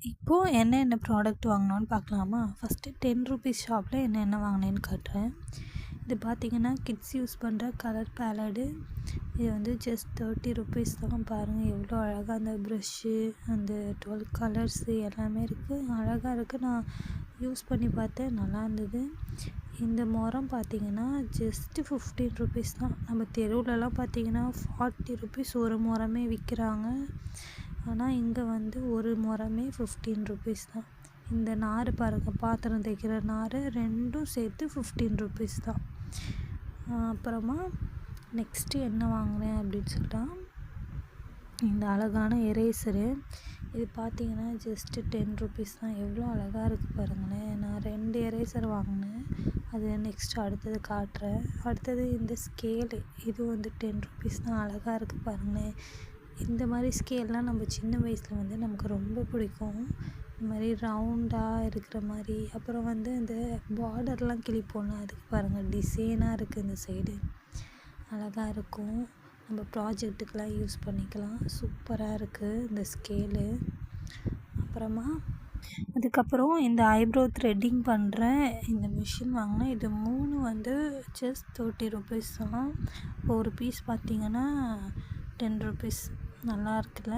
இப்போது என்னென்ன ப்ராடக்ட் வாங்கினோன்னு பார்க்கலாமா? ஃபஸ்ட்டு ₹10 ஷாப்பில் என்னென்ன வாங்கினேன்னு காட்டுறேன். இது பார்த்திங்கன்னா கிட்ஸ் யூஸ் பண்ணுற கலர் பேலடு. இது வந்து ஜஸ்ட் ₹30 தான். பாருங்கள் எவ்வளோ அழகாக அந்த ப்ரஷ்ஷு, அந்த 12 கலர்ஸு எல்லாமே இருக்குது. அழகாக இருக்குது. நான் யூஸ் பண்ணி பார்த்தேன், நல்லா இருந்தது. இந்த முறம் பார்த்திங்கன்னா ஜஸ்ட்டு ₹15 தான். நம்ம தெருவுலலாம் பார்த்திங்கன்னா ₹40 ஒரு முறமே விற்கிறாங்க. ஆனால் இங்கே வந்து ஒரு முறமே ₹15 தான். இந்த நார் பாருங்கள், பாத்திரம் தைக்கிற நார், ரெண்டும் சேர்த்து ₹15 தான். அப்புறமா நெக்ஸ்ட்டு என்ன வாங்கினேன் அப்படின்னு சொல்லிட்டா, இந்த அழகான எரேசரு. இது பார்த்திங்கன்னா ஜஸ்ட்டு ₹10 தான். எவ்வளோ அழகாக இருக்குது பாருங்களேன். நான் 2 எரேசர் வாங்கினேன். அது நெக்ஸ்ட்டு அடுத்தது காட்டுறேன். அடுத்தது இந்த ஸ்கேலு, இது வந்து ₹10 தான். அழகாக இருக்குது பாருங்களேன். இந்த மாதிரி ஸ்கேல்லாம் நம்ம சின்ன வயசில் வந்து நமக்கு ரொம்ப பிடிக்கும். இந்த மாதிரி ரவுண்டாக இருக்கிற மாதிரி. அப்புறம் வந்து இந்த பார்டர்லாம் கிழிப்போம்ல, அதுக்கு பாருங்கள் டிசைனாக இருக்குது. இந்த சைடு அழகாக இருக்கும். நம்ம ப்ராஜெக்ட்டுக்கெலாம் யூஸ் பண்ணிக்கலாம். சூப்பராக இருக்குது இந்த ஸ்கேலு. அப்புறமா அதுக்கப்புறம் இந்த ஐப்ரோ த்ரெட்டிங் பண்ணுற இந்த மிஷின் வாங்கினேன். இது 3 வந்து ஜஸ்ட் ₹30 தான். ஒரு பீஸ் பார்த்திங்கன்னா ₹10. நல்லா இருக்குல்ல.